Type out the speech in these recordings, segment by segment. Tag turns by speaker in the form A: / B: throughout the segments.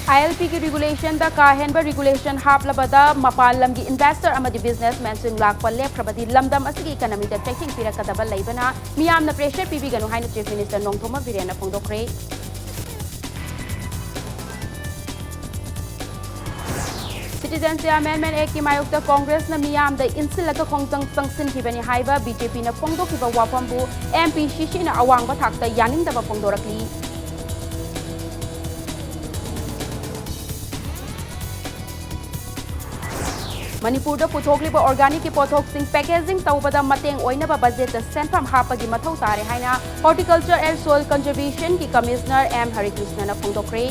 A: ILP की regulation दा काहेनबा रेगुलेशन हापलबदा मपान लमगी इन्वेस्टर अमदी बिजनेसमैन सिंग लाखपा लेखप्रबदी लमदम असगी इकोनॉमी दा चेकिंग पिरकदबा लेबना मियामना प्रेशर पीबीगनु हाइना चीफ मिनिस्टर नोंथोमा बिरेना फोंदोखरे सिटीजनशिप अमेंडमेंट एक्ट की मायोक्ता कांग्रेस न मियाम दा इंसिलक खोंगतंग तंगसिन हिबनी हाइबा बीजेपी न फोंदोखिबा वाफमबु एमपीसीसी न अवांगबा थाकता यानिंगदबा फोंदोरकली मणिपुर पुथोक्लिबा ऑर्गेनिक की पोथोक्सिंग पैकेजिंग तौबदा मतेंग ओइनबा बजेट सेंफम हापगी मथौ तारे हाइना हॉर्टिकल्चर एंड सोइल कंजर्वेशन की कमिश्नर एम हरिकृष्णन फोंदोक्रे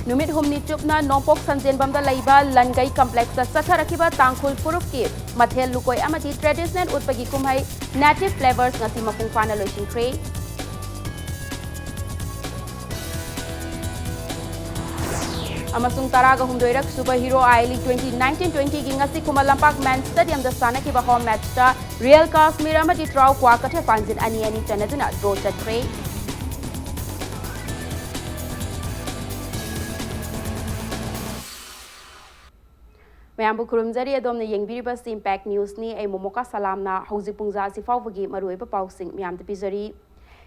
A: नुमित हुमनी चुपना नोंपोक संजेनबमदा लैबा लनगई कॉम्प्लेक्स चथरखिबा तांखुल फुरुफ की मथेल लुकोय अमदी ट्रेडिशनल उत्पगी कुमहै native flavours ngasi mapung pana loisinkhre अमसुंग तरागा हुमदोइरक सुपर हीरो आई लीग 2019-20 की ngasi Khuman Lampak main stadium दा सानखिबा होम मैच ता रियल काश्मीर अमदी ट्राउ क्वा कथे पांजिन अनि अनि चनदुना ड्रॉ चत्रे मैम खुरुमजरी अदोमने येंगबिरिबा इम्पैक्ट न्यूज नि ए मोमोका सलामना हौजिक पुंजा सिफावगी मरुइबा पाउसिंग म्याम पिजरी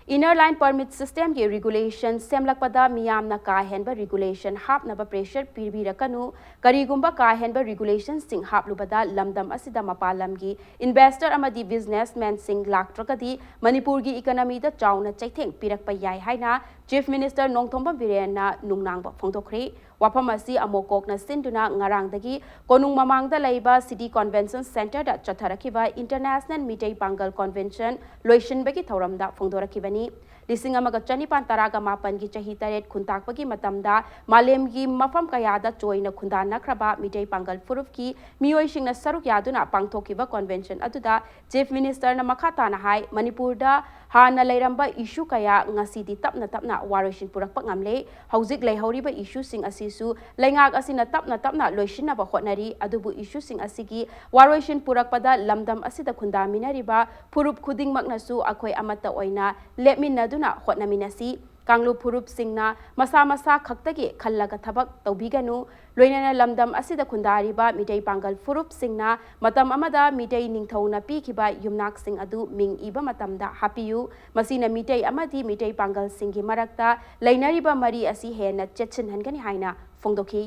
A: इनर लाइन परमिट सिस्टम के रेगुलेशन सेमलकपदा मियामना काहेनबा रेगुलेशन हापनबा प्रेशर पीबीरकनु करीगुंबा काहेनबा रेगुलेशन सिंग हापलुबदा लमदम असिदा मपालमगी इन्वेस्टर अमदी बिजनेसमैन सिंग लाक्ट्रकदी मणिपुर की इकोनॉमी दा चाउना चैथेंग पिरकपा याय हाइना चीफ मिनिस्टर नोंथोंबम बिरेना नुंगनांगबा फोंदोखरे वाफम असी अमोकोकना सिंदुना ngarangdagi konung mamangda laiba city convention center da chatharakiba international mitei pangal convention loisinbagi thoramda phongdorakibani लिसिंग अमगा चनिपान तरागा मापन की चही तरेट खुंताकपगी मतमदा मालेमगी मफम कयादा चोइना खुंदानख्रबा मिटै पांगल फुरुफ की मियोइसिंगना सरुक यादुना पांगथोकिबा कन्वेंशन अदुदा चीफ मिनिस्टर न मखाताना हाई मणिपुरदा हाना लैरंबा इशू कया ngasiदी तपना तपना वारोइसिन पुरकपा ngamle हौजिक लैहौरिबा इशू सिंग असिसु लैंगाक असिना तपना तपना लोइसिनबा होटनरी अदुबु इशू सिंग असिगी वारोइसिन पुरकपदा लमदम असिदा खुंदामिनरिबा फुरुप खुदिंगमकनासु अखोय अमत्ता ओइना लेपमिनदु होटनमिनसी कांगलु फुरुप सिंगना मसा मसा खक्तगी खल्लगा थबक तौबिगनु लोइनना लमदम असिदा खुंदारिबा मिटै पांगल फुरुप सिंगना मतम अमदा मिटै निंगथौना पीखिबा युमनाक सिंग अदु मिंग इबा मतमदा हापियु मसिना मिटै अमदी मिटै पांगल सिंगी मरक्ता लैनरिबा मरी असि हेना चेचिनहनगनि हाइना फोंदोखी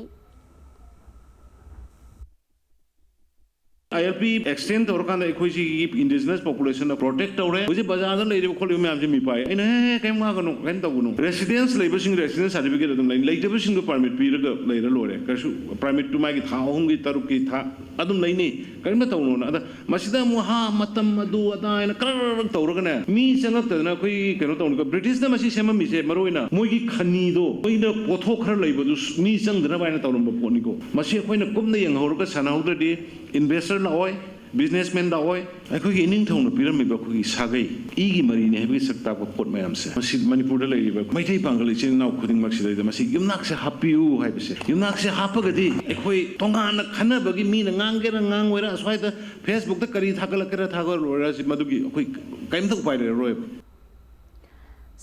B: ILP extend तौरकांदा एकोइसी indigenous population protect तौरे उसे बाजार में लेरे खोले में आमचे मिपाई इन्हें कहीं माँ कनो कहीं तबुनो residence लेबर सिंग residence certificate अदम लाइन लेबर सिंग permit पीर का लेरे लोरे करशु permit टू माइक था होंगी तारुक की था अदम लाइने कहीं में तबुनो ना अदा मसीदा मुहा मतम मधु अदा इन्हें कर तौरकने मी चंगा तदना कोई कनो तौरका British ने मसी सेम मिसे मरो इना मोई खनी दो कोई ना पोथो खर लेबर दो मी चंग दना बाइना तौरम बपोनी को मसी कोई ना कुम ने यंग होरका सनाउदर दी investor लाओय businessman लाओय अखोई इनिंग थौन पिरमिबा खुगी सागै इगी मरीने हेबि सकता को पोट मयाम से मसी मणिपुर दा लेरिबा मैथै पांगल चिन नाउ खुदिंग मक्सी दा मसी युमनाक से हापियु हाइबसे युमनाक से हापगदी अखोई तोंगान खनबगी मीना nganगेरा nganगोइरा स्वाइदा फेसबुक दा करी थागलकरा थागरोरा मदुगी अखोई काइमता उपाय रोय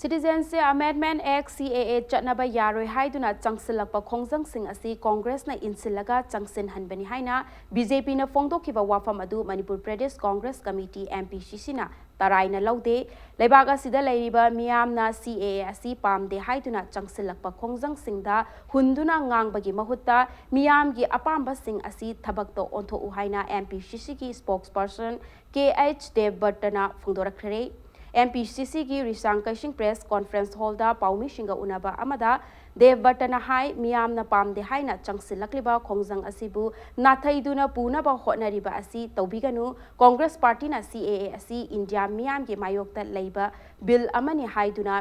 A: सिटीजनशिप अमेंडमेंट एक्ट CAA चटनबा यारोय हाइदुना चंगसिलकपा खोंजंगसिंग असि कांग्रेस न इंसिलगा चंगसिन हनबनी हाइना बीजेपी न फोंदोखिबा वाफम अदु मणिपुर प्रदेश कांग्रेस कमिटी MPCC ना तराइना लौदे लेबाग असिदा लैरिबा मियामना CAA असि पामदे हाइदुना चंगसिलकपा खोंजंगसिंगदा हुंदुना ngangbagi mahutta मियामगी अपामबसिंग असि थबकतो ओंथो उहाइना MPCC की स्पोक्सपर्सन KH देवबर्तना फोंदोरखरे MPCC की रिसांकशिंग प्रेस कॉन्फ्रेंस हॉल दा पाउमी सिंगा उनाबा अमदा देवबर्तना हाई मियामना पामदे हाइना चंगसिलकलिबा खोंजंग असिबु नाथैदुना पुनबा होटनरिबा असि तौबिगनु कांग्रेस पार्टी ना CAA असि इंडिया मियाम के मायोक्ता लैबा बिल अमनि हाइदुना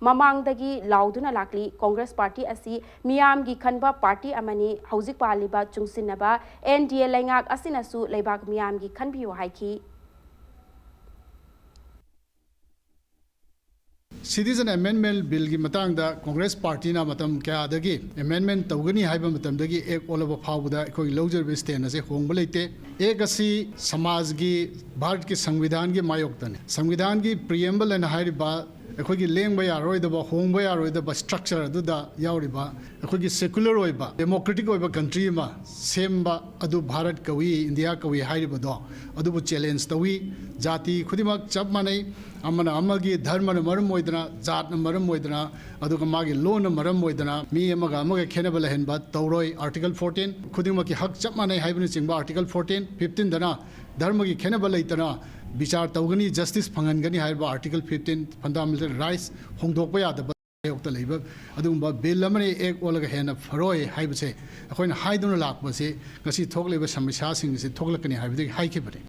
A: ममांगदगी लाउदुना लाकली कांग्रेस पार्टी असि मियामगी खनबा पार्टी अमनि हौजिक पालिबा चुंगसिनबा NDA लैंगाक असिनसु लैबाक मियामगी खनबियो हाइखी
C: Citizen Amendment Bill की मतंग दा Congress Party ना मतम क्या आदगी amendment तवगनी हाइबा मतम दगी एक ओलबा फावदा कोई लौजर बेस्टेन असे होंग बलेते एक असी समाज की भारत के संविधान की मायोक्तने संविधान की preamble एंड हाइबा अखोगी लेंग बया रोइदबा होंग बया रोइदबा स्ट्रक्चर अदुदा यावरिबा अखोगी सेकुलर ओइबा डेमोक्रेटिक ओइबा कंट्री मा सेमबा अदु भारत कवी इंडिया कवी हाइरिबदो अदुबु चैलेंज तवी जाति खुदिमक चप मानै अमना अमगी धर्म न मरम ओइदना जात न मरम ओइदना अदुगा मागी लो न मरम ओइदना मी अमगा अमगे खेनेबा लहेनबा तौरोय आर्टिकल 14 खुदिमकी हक चप मानै हाइबनि चिंबा आर्टिकल 14 15 दना धर्म की खेनेबा लैतना विचार तौगनी जस्टिस फंगनगनी हाइबा आर्टिकल 15 फंडामेंटल राइट्स होंदोकबा यादबा योक्ता लेबा अदुगुंबा बिल अमने एक ओलगा हेना फरोय हाइबसे अखोइन हाइदुना लाकबसे गसी थोकलेबा समस्या सिंगसे थोकलकनी हाइबदि हाइखेबरे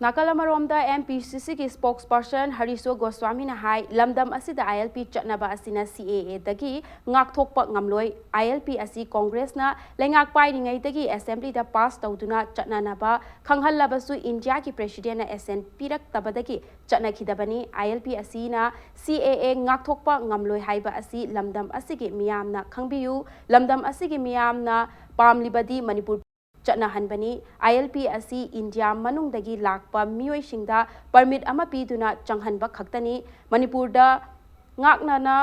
A: नाकलमरोमदा MPCC की स्पोक्सपर्सन हरिशो गोस्वामी ना हाई लमदम असिदा ILP चटनबा असिना CAA दगी ngakthokpa ngamloi ILP asi Congress na lengak paingai dagi assembly da pass tawduna chatnanaba khanghallabasu India ki president na SN pirak tabadagi chatnakhidabani ILP asi na CAA ngakthokpa ngamloi haiba asi lamdam asigi miyamna khangbiyu lamdam asigi miyamna pamlibadi Manipur चटना हनबनी ILP असी India मनुंगदगी Lakpa मियोइसिंगदा permit अमा पीदुना चंगहनबा खक्तनी मणिपुरदा ngaknana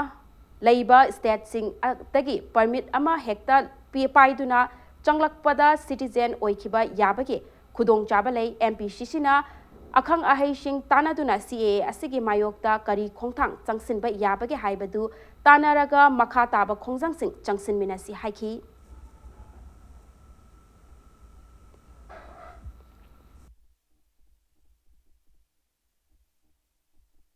A: leiba state sing dagi permit ama hekta paiduna changlakpada citizen oikhiba yabagi khudong chaba lei MPCC na akhang ahai sing tanaduna CAA asigi mayokta kari khongthang changsinba yabagi haibadu tanaraga makha taba khongjang sing changsin minasi haiki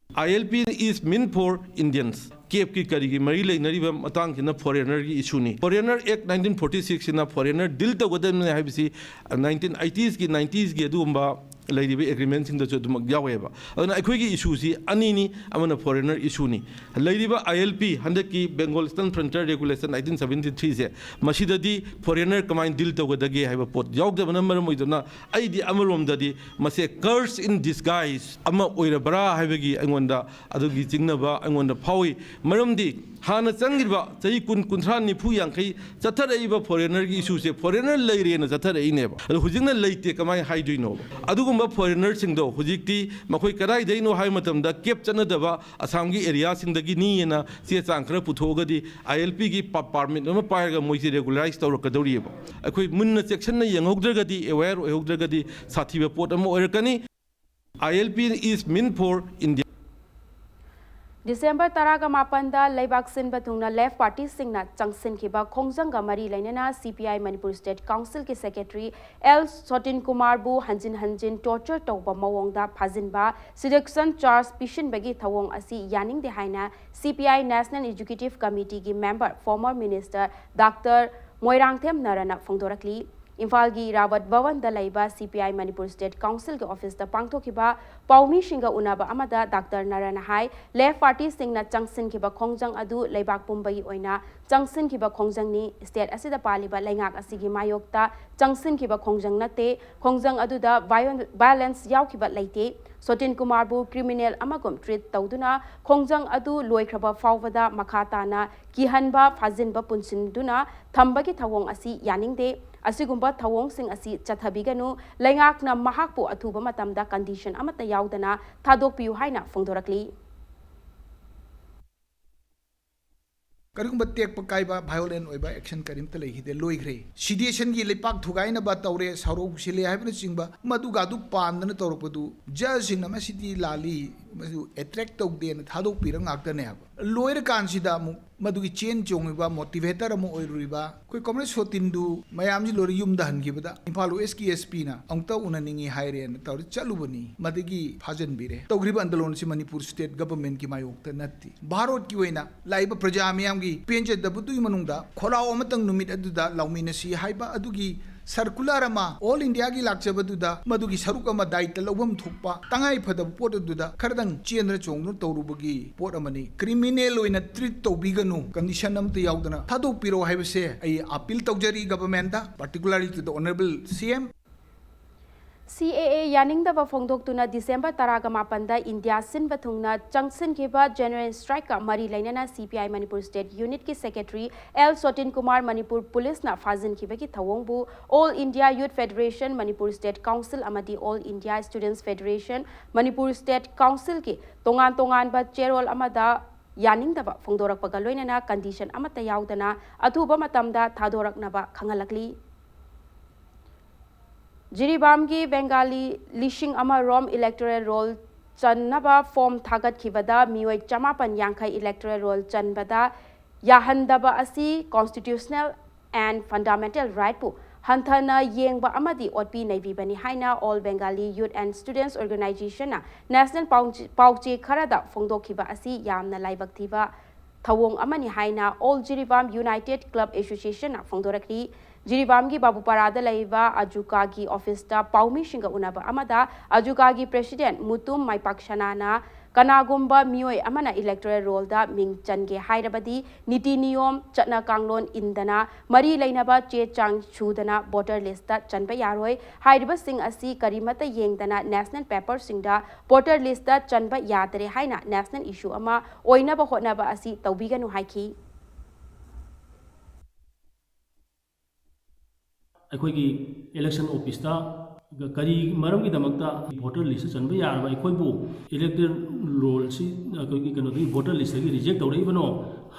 D: ILP is meant for Indians. केप की करी मरी लेनरीब मतंग की foreigner की issue नहीं foreigner act 1946 ना foreigner deal तौगदबने हाइबसी 1980s की 90s की अदुगुंबा लेरिब एग्रीमेंट सिंग दसु दुमक यावेबा अदुना अखोगी इशू सी अनीनी अमना फॉरेनर इशू नी लेरिब ILP हंदक की बेंगोल ईस्टर्न फ्रंटियर रेगुलेशन 1973 से मसीददी फॉरेनर कमाइन डील तौगदगे हाइबा पोट यावदबना मरम ओइदना आइदी अमरोमददी मसे कर्स इन डिस्गाइज अमा ओइरबरा हाइबगी अंगोंदा अदुगी चिंगनबा अंगोंदा फावी मरमदी हाना चंगिबा चही कुन कुंथ्रा निफु यांखै चथरइबा फॉरेनर की इशू से फॉरेनर लेरेना चथरइनेबा अदु हुजिंगना लेते कमाय हाइदुइनो अदुगुंबा फॉरेनर सिंगदो हुजिक्ति मखोय कदाइ दैनो हाय मतमदा केप चनदबा असम की एरिया सिंगदगी नीना से चांखरा पुथोगदी ILP की परमिट अमा पायरगा मोइसे रेगुलराइज तौरकदौरियबा अखोय मुन्ना सेक्शन न यंगौद्रगदी अवेयर ओइहौद्रगदी साथीबा पोट अमा ओइरकनी ILP is meant for India
A: December taraga mapanda leibak sinba thungna left party singna changsin khiba khongjanga mari lainana CPI Manipur State Council ki secretary L Sotin Kumar bu hanjin torture tawba mawongda phajinba seduction charge pishin bagi thawong asi yaning de haina CPI National Executive Committee ki member former minister Dr. Moirangthem Narana phongdorakli Imphal gi Rawat Bhavan da laiba CPI Manipur State Council ke office da pangthokiba Paumi Shinga unaba amada Dr. Narana hai left party singna changsin kiba khongjang adu leibak pumbai oina changsin kiba khongjang ni state asida paliba laingak asigi mayokta changsin kiba khongjang nate khongjang adu da violence yaw kiba leite Sotin Kumar bu criminal amagum treat tawduna khongjang adu loikraba fawada makhatana kihanba phajinba punsinduna thambagi thawong asi yaningde asigumba thawong sing asi chathabiganu laingakna mahakpu athuba matamda condition amata yaudana thadokpiu haina phongdorakli
E: करिंग take पकाइबा violent ओइबा action करिंग त लेहिदे लोइग्रे सिडिएशन गी लेपाक थुगाइना बा तौरे सारो सिले हाइबन चिंगबा मदुगा दु पामदन तौरपदु judging न मसिदी लाली मसु attract तौदेन थादोक पिरंग आक्तने हाब Loire कानसिदा मु मदुगी chain चोंगिबा motivator अमु ओइरुरिबा कोइ कॉमरेड सोतिंदु मयाम जी लोरि युम दहनगिबदा इम्फाल वेस्ट की एसपी ना अंगता उननिंगी हाइरेन तौर चलुबनी मदगी फाजन बिरे तौग्रिबा आंदोलन से मणिपुर स्टेट गवर्नमेंट की मायोक्ता नत्ति भारत की वैना लाइबा प्रजा मियाम की पेंजे दबुतुई मनुंगदा खोलाव अमतंग नुमित अदुदा लाउमिनसी हाइबा अदुगी सर्कुलर अमा ऑल इंडिया की लाक्चबदुदा मदुगी सरुक अमा दायित्व लौबम थोकपा तंगाई फदब पोट अदुदा खरदंग चेंद्र चोंगनु तौरुबगी पोट अमनी क्रिमिनल ओइना ट्रीट तौबिगनु कंडीशन अमत याउदना थादोक पिरो हाइबसे आई अपील तौजरी गवर्नमेंट दा particularly to the honourable CM
A: CAA yaningdaba phongdoktuna December 18da India sinba thungna Changsin kiba General Strike ka mari lainana CPI Manipur State Unit ki Secretary L Sotin Kumar Manipur Police na fazin kiba ki thawongbu All India Youth Federation Manipur State Council amadi All India Students Federation Manipur State Council ki tongan ba cherol amada yaningdaba phongdorakpaga loinana condition amata yaudana athuba matamda thadoraknaba khangalakli Jiribam ki Bengali Lishing Ama Rom Electoral Roll Chanaba Form Thagat Kivada Miwai Chamapan Yankai Electoral Roll Chanbada Yahandaba Asi Constitutional and Fundamental Right Pu Hantana Yengba Amadi Otpi Navy Bani Haina All Bengali Youth and Students Organization National Pauche Karada Fongdo Kiba Asi Yamna Laibaktiva Thawong Amani Haina All Jiribam United Club Association Fongdorakri Jiribam ki Babu Parada Laiva Ajuka ki office ta Paumi Shinga Unaba Amada Ajuka ki President Mutum Maipakshanana Kanagumba Mioi Amana Electoral Roll da Ming Change Hairabadi Niti Niyom Chatna Kanglon Indana Mari Lainaba Che Chang Chudana Voter List ta Chanba Yaroi Hairaba Sing Asi Karimata Yengdana National Paper Singda Voter List ta Chanba Yadre Haina National Issue Ama Oinaba Hotnaba Asi Taubiganu Haiki
F: अखोई election office करी मरम की दमकता voter list चनबे यारबा अखोईबु electoral roll सी कनो voter list की reject तौरइबनो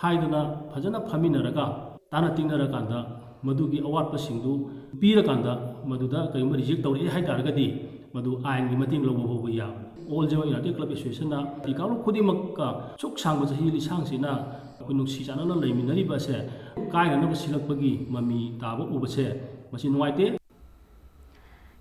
F: हाइदना फजना फमिनरगा ताना तिंगनरकांदा मदुगी अवाटपसिंगदु पीरकांदा मदुदा कयम reject तौरइ हाइतारगदी मदु ion की मतिंग लौबो या ऑल जेवा यूनाइटेड क्लब एसोसिएशन ना इकाउ खुदिमक्का सुख सांग चही लिसांगसिना नुसी Chanana लेमिनरिबासे कायननब सिलकपगी mummy Tabo उबसे Masih नुवाइते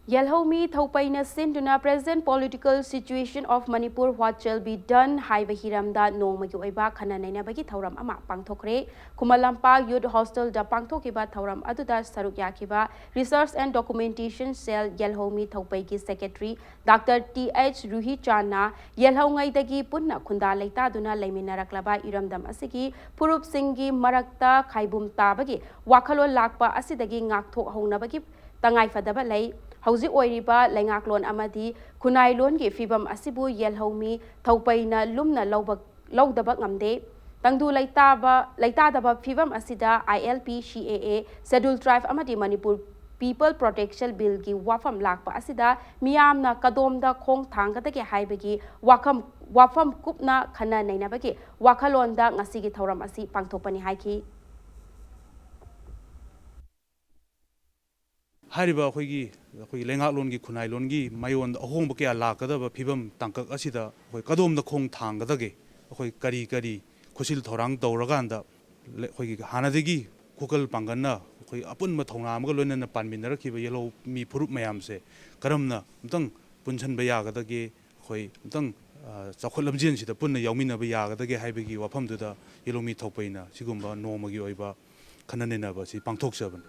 A: Yelhomi Thaupaina Sinduna present political situation of Manipur what shall be done haiba hiramda nongmagi oiba khana nainabagi thauram ama pangthokre Kumalampa Youth Hostel da pangthokiba thauram aduda saruk yakiba Research and Documentation Cell Yelhomi Thaupaigi Secretary Dr. T.H. Ruhi Chana Yelhongai dagi punna khunda leita duna leiminaraklaba iramdam asigi Purup Singhi Marakta Khaibum tabagi Wakhalol lakpa asidagi ngakthok hongnabagi tangai fadaba lei Hauzi oiriba lengaklon amadi kunailon ki fibam asibu yelhomi thaupaina lumna lawdaba ngamde tangdu laitadaba fibam asida ILP CAA Schedule Tribe amadi Manipur People Protection Bill ki wafam lakpa asida miyamna kadomda khong thangadagi haibagi wafam kupna khana nainabagi wakhalonda ngasigi thauram asi pangthopani haiki
G: हारिबा अखोई लेंगालोन की खुनाइलोन की मायोन अहोंब क्या लाकदब फिबम तंकक असिदा अखोई कदोम the खोंग थांगदगे अखोई करी करी खुसिल थोरांग तौरगांदा अखोई हानादगी coucal पांगन्ना अखोई अपुन मथौना अमग लोइनना पानमिनरखिबा येलो मी फुरुप मयामसे करमना अमतंग पुनसन बयागदगे अखोई अमतंग चौखल लमजेन सिदा पुन्ना याउमिनबा यागदगे हाइबगी वाफमदुदा येलो मी थौपैना सिगुम्बा नोमगी ओइबा खननेनाबा सि पांथोकसबन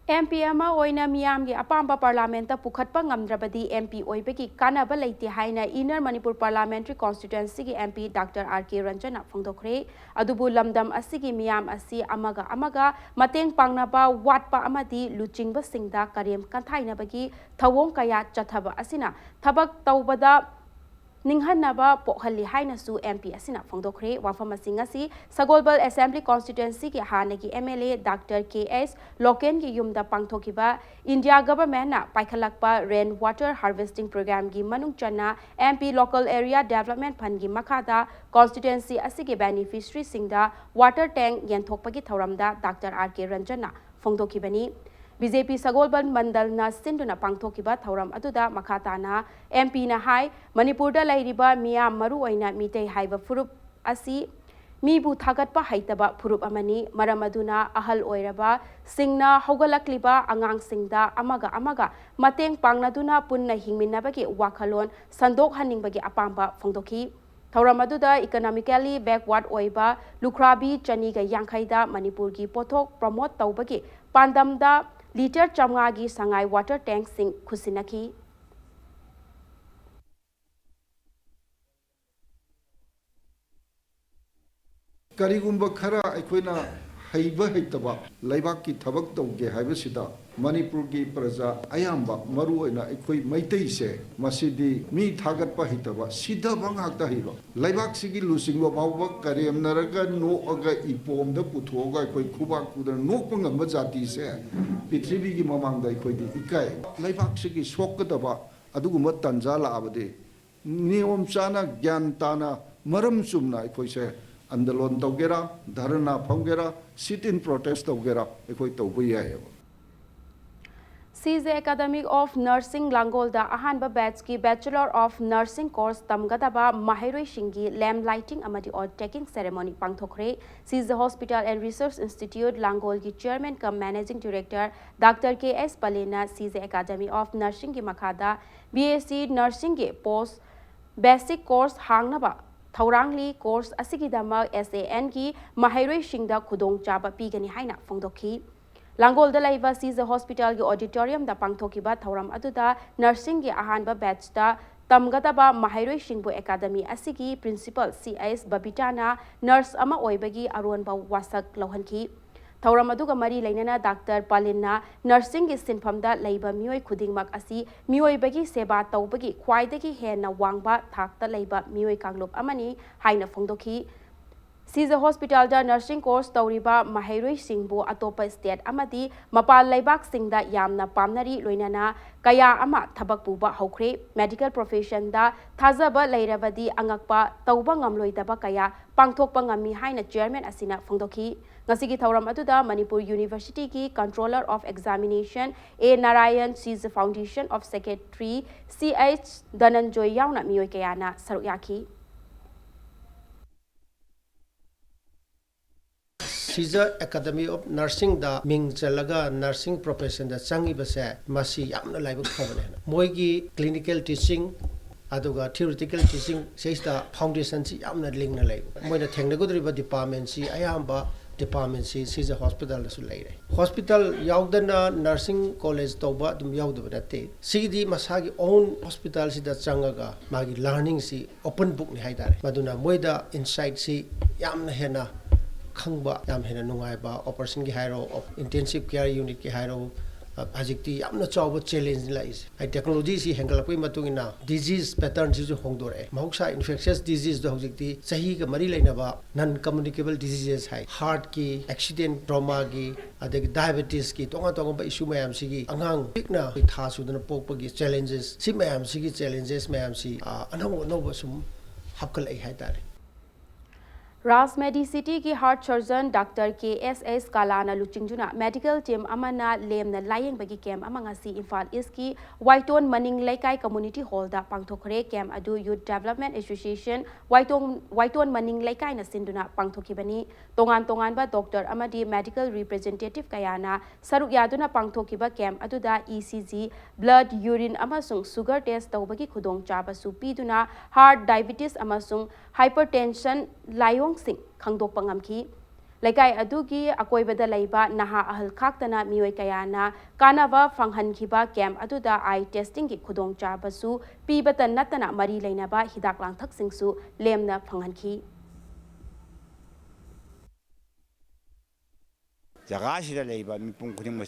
A: MP ama oina miyamgi apamba parliament pukhatpa ngamdrabadi MP oibeki kanaba leite haina Inner Manipur Parliamentary Constituency ki MP Dr. R.K. Ranjana phongdokre adubu lamdam asigi miyam asi amaga mateng pangnaba watpa amadi luchingba singda karem kanthainabagi thawong kaya chathaba asina thabak tawbada Ninghanaba Pokhali Hainasu MP Asina Fongdokre Wafamasi asi Sagolbal Assembly Constituency ki Hanagi MLA Dr. K.S. Loken ki Yumda Pangthokiba India government na Paikhalakpa Rain Water Harvesting Program ki Manung Chana MP Local Area Development Fund ki Makada Constituency asigi beneficiary singda water tank yenthokpagi thauramda Dr. R.K. Ranjana Fongdokibani BJP Sagolban Mandal na Sinduna Pangthokiba Thauram Aduda Makatana MP na Hai Manipurda Lairiba Mia Maru Oina Mitei Haiba Furup Asi Mibu Thagatpa Haitaba Furup Amani Maramaduna Ahal Oiraba Singna Hogalakliba Angang Singda Amaga Mateng Pangnaduna Punna Hingminabagi Wakalon Sandok Haningbagi Apamba Fongdoki Thauramadu economically backward oiba Lukrabi Chaniga Yankhaida Manipur ki pothok promote taubagi Pandamda liter chamngagi sangai water tank sing khusinaki
H: Karigumba khara aikoina ꯍꯩꯕ ꯍꯩꯇꯕ ꯂꯩꯕꯥꯛꯀꯤ ꯊꯕꯛ ꯇꯧꯒꯦ ꯍꯥꯏꯕꯁꯤꯗ ꯃꯅꯤꯄꯨꯔꯒꯤ ꯄ꯭ꯔꯖꯥ ꯑꯌꯥꯝꯕ ꯃꯔꯨꯑꯣꯏꯅ ꯑꯩꯈꯣꯏ ꯃꯩꯇꯩꯁꯦ ꯃꯁꯤꯗꯤ ꯃꯤ ꯊꯥꯒꯠꯄ ꯍꯩꯇꯕ ꯁꯤꯙꯕ ꯉꯥꯛꯇ ꯍꯩꯕ ꯂꯩꯕꯥꯛꯁꯤꯒꯤ ꯂꯨꯆꯤꯡꯕ ꯐꯥꯎꯕ ꯀꯔꯦꯝꯅꯔꯒ ꯅꯣꯛꯑꯒ ꯏꯄꯣꯝꯗ ꯄꯨꯊꯣꯛꯑꯒ ꯑꯩꯈꯣꯏ ꯈꯨꯕꯥꯛ ꯈꯨꯗꯅ ꯅꯣꯛꯄ ꯉꯝꯕ ꯖꯥꯇꯤꯁꯦ ꯄ꯭ꯔꯤꯊꯤꯕꯤꯒꯤ ꯃꯃꯥꯡꯗ ꯑꯩꯈꯣꯏꯗꯤ ꯏꯀꯥꯏ ꯂꯩꯕꯥꯛꯁꯤꯒꯤ ꯁꯣꯛꯀꯗꯕ ꯑꯗꯨꯒꯨꯝꯕ ꯇꯟꯖꯥ ꯂꯥꯛꯑꯕꯗꯤ ꯅꯤꯌꯣꯝ ꯆꯥꯅ ꯒ꯭ꯌꯥꯟ ꯇꯥꯅ ꯃꯔꯝ ꯆꯨꯝꯅ ꯑꯩꯈꯣꯏꯁꯦ आंदोलन तौगेरा धरना फंगेरा सिट इन प्रोटेस्ट तौगेरा अखोई तौबो यायेबा
A: CJ Academy of Nursing Langolda Ahanba Batch ki Bachelor of Nursing course tamgadaba Mahairoi Shingi lamp lighting amadi or taking ceremony pangthokre CJ Hospital and Research Institute Langol ki Chairman cum Managing Director Dr. KS Palena CJ Academy of Nursing ki makhada BSc Nursing ki post basic course hangnaba Thaurangli course asigidama SAN ki Mahairoi Shingda khudong chaba pigani haina phongdokhi Langol da laiba CJ Hospital ki auditorium da pangthokiba thauram aduda nursing ki ahanba batch da tamgadaba Mahairoi Shingbu Academy asigi principal CS Babitana nurse ama oibagi aronba wasak lohhanki Thauram aduga mari lainana Dr. Palinna nursing ki sinphamda laiba mioi khudingmak asi mioi bagi seba tawbagi khwaidagi henna wangba thakta laiba mioi kanglup amani haina phongdokhi CJ Hospital da nursing course tawriba Mahairoi Singbu atopa state amadi mapal laibak singda yamna pamnari loinana kaya ama thabak puba haukhre medical profession da thazaba lairabadi angakpa tawba ngamloidaba kaya pangthokpa ngami haina chairman asina phongdokhi ngasigi thauram aduda Manipur University ki Controller of Examination A Narayan CJ Foundation of Secretary CH Dananjoy yauna mioi kayana saruk yakhi
I: CJ Academy of Nursing da ming chalaga nursing profession da changi base masi yamna laibu khobane moigi clinical teaching aduga theoretical teaching seista foundation si yamna link na laibu moina thengnagodriba department si ayamba department si CJ Hospital da su laire hospital yaudana nursing college toba dum yaudaba nate sidi masagi own hospital si da changaga magi learning si open book ni haidare maduna moida insight si yamna hena khangba yam hena nungaiba operation ki hairo intensive care unit ki hairo ajikti yamna chawba challenge la is ai technology si handle koi matungina disease pattern si hongdore mahuksa infectious disease do hojikti sahi ka mari lainaba non communicable diseases hai heart ki accident trauma ki adeg diabetes ki tonga tonga ba issue mayam si gi angang pikna tha sudana pokpa gi challenges si mayam si gi challenges mayam si anau sum hapkal ai hai tare
A: Rajmedi City ki heart surgeon Dr. KSS Kalana Luchingjuna medical team amana lemna layeng bagi camp amanga si Infal East ki Waiton Maning Laikai Community Hall da pangthokre camp adu Youth Development Association Waiton Maning Laikai na sinduna pangthokibani tongan ba doctor amadi medical representative kayana saruk yaduna pangthokiba camp adu da ECG blood urine amasung sugar test tawbagi khudong chaba su piduna heart diabetes amasung hypertension layong sing khangdok pangamki laikai adugi akoibada laiba naha ahal khaktana mioi kayana kanava fanghankhiba camp aduda eye testing ki khudong chabasu pibata natana mari lainaba hidak langthak singsu lemna phanghanki
J: जगह मिपुं खुदिंग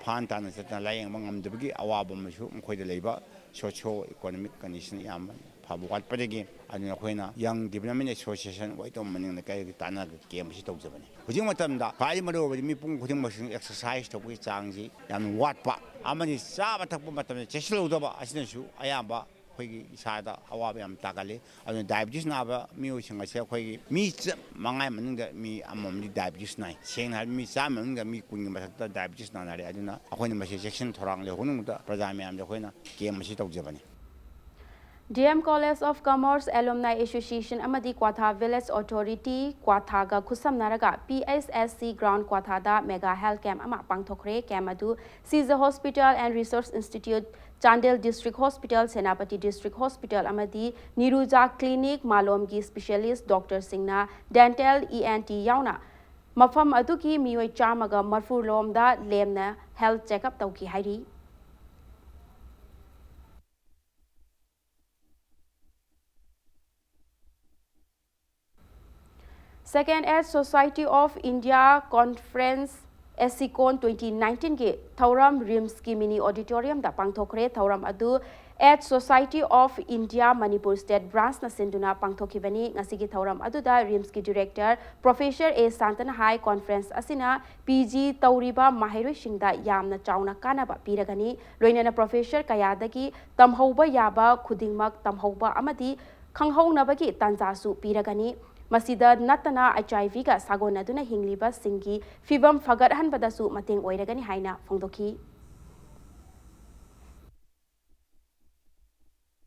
J: फान ताना Chatna लायेंग ngamdabagi awaba masu mkhoida leiba socio economic condition yam fabu watpadagi aduna khoina young development association waitom maning na kai tana game si tawjabani hujing matamda phai maro mipung khuding masing exercise tawbi changji yam watpa amani chaba thakpa matam chesilodaba asinasu ayamba khoigi isada awaba yam takali aduna diabetes naba miusing ase khoigi mi mangai maningda mi amomli diabetes nai seng har mi cha maningda mi kungi masakta diabetes na nare aduna akhoina mase section thorang le hunungda prajami am de khoina game masi tawjabani
A: DM College of Commerce Alumni Association amadi Kwatha Village Authority Kwatha ga khusam naraga PSSC Ground Kwatha da Mega Health Camp ama pangthokre camp adu CJ Hospital and Research Institute Chandel District Hospital Senapati District Hospital amadi Niruja Clinic Malomgi Specialist Dr. Singna Dental ENT yauna mafam adu ki mioi chamaga marfur lom da lemna health checkup tauki hairi Second Ed Society of India Conference SICON 2019 के थौरम RIMS की mini auditorium दा पांगथोखरे थौरम अदु Ed Society of India Manipur State Branch na sinduna pangthokibani ngasi ki thauram aduda RIMS ki director Professor A Santana High Conference asina PG Tauriba Mahiroi Singda yamna chauna kanaba piragani loinana Professor Kayadagi tamhauba yaba khudingmak tamhauba amadi khanghaunabagi tanjasu piragani Masida natana HIV ga sagonaduna hingliba singi fibam fagadhanbadasu mateng oiragani haina phongdoki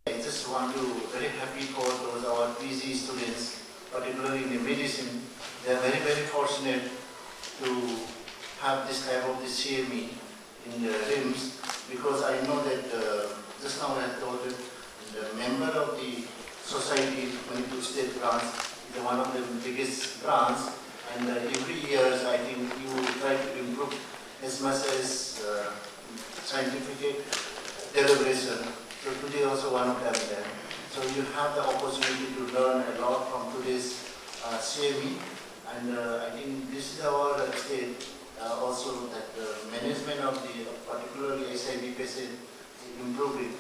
K: I just want to very happy for those our PG students, particularly in the medicine. They are very, very fortunate to have this type of this CME in the RIMS, because I know that just now I told that the member of the society, Manipur State Branch, is one of the biggest branch, and every year I think you try to improve as much as scientific deliberation. So today also one of them there. So you have the opportunity to learn a lot from today's CME, and I think this is our state also that the management of the particularly HIV patient is improving.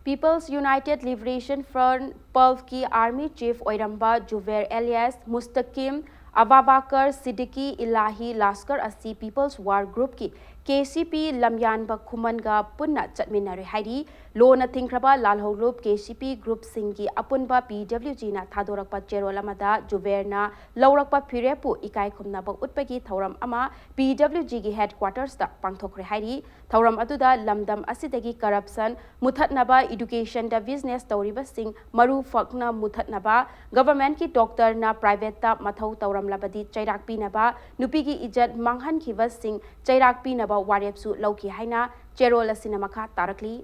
A: People's United Liberation Front PULF की Army Chief Oiramba Juvair Elias Mustaqim Ababakar Siddiqui Ilahi Laskar asi People's War Group की KCP Lamyanba Khumanga Punna Chatminare Hairi Lona Thinkraba Lalholup KCP Group Singi Apunba PWG na Thadorakpa Cherolamada Juverna Laurakpa Pirepu Ikai Khumnaba Utpagi Thauram Ama PWG gi headquarters da Pangthokre Hairi Thauram Aduda Lamdam Asidagi Corruption Muthatnaba Education da Business Tauriba Sing Maru Fakna Muthatnaba Government ki Doctor na Private ta Mathau Tauram Labadi Chairak Pinaba Nupigi Ijat Manghan Kiva Sing Chairak Pinaba Warepsu Lauki Haina Cherola Sinamaka Tarakli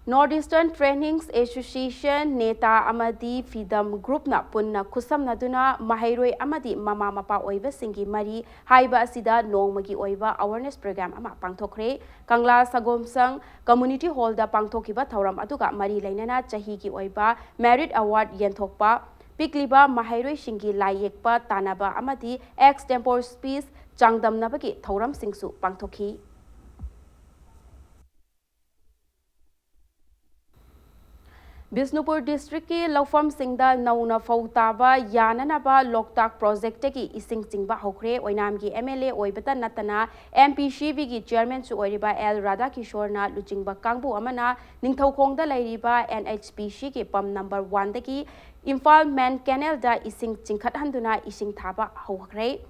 A: Northeastern Trainings Association Neta Amadi Fidam Group na Punna Kusam Naduna Mahairoi Amadi Mama Mapa Oiva Singi Mari Haiba Asida Nongmagi Oiva Awareness Program Ama Pangthokre Kangla Sagomsang Community Hall da Pangthokiba Thauram Aduga Mari Lainana Chahigi Oiba Merit Award Yenthokpa Pikliba Mahairoi Shingi Layekpa Tanaba Amadi Extempore Speech Changdam Nabagi Thauram Singsu Pangthoki Bisnupur District ki Lawfam Singda Nauna Fautaba Yananaba Loktak Project ki Ising Singba Hokre Oinam ki MLA Oibata Natana MP Shivi ki Chairman su Oiriba L Radha Kishorna Luchingba Kangbu Amana Ningthaukhongda Lairiba NHPC ki Pump number 1 daki Imphal Man Canal da Ising Chingkhathanduna Ising Thaba Hokre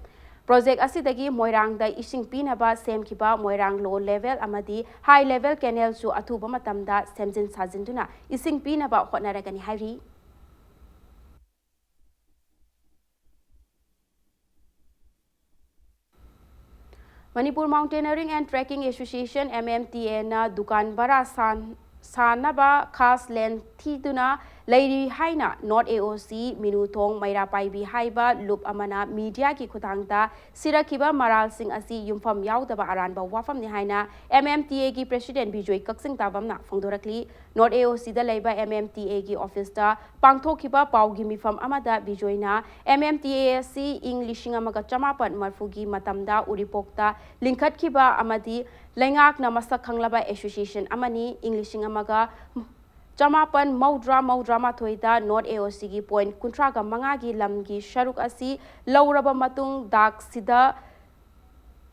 A: Project asidagi Moirang da Ising Pinaba Semkiba Moirang low level amadi high level canal su athuba matamda Semjin Sajinduna Ising Pinaba Hotnaragani Hari Manipur Mountaineering and Trekking Association MMTA na Dukan Bara Sanaba Khas Land Thiduna Lady Haina North AOC Minutong Maira Paibi Haiba Loop Amana Media ki Khutangta Sirakiba Maral Singh Asi Yumfam Yaudaba Aranba Wafam ni Haina MMTA ki President Bijoy Kaksing Tabamna Phongdorakli North AOC da Leiba MMTA ki Office da Pangthokiba Paugi Mifam Amada Bijoyna MMTA Ing Lishingamaga Chamapan Marfugi Matamda Uripokta Linkhat Kiba Amadi Lengak na Masak Khanglaba Association Amani Ing Lishingamaga Chamapan Maudra Mathoida North AOC gi point Kuntraga Mangagi Lamgi Sharuk Asi Lauraba Matung Dak Sida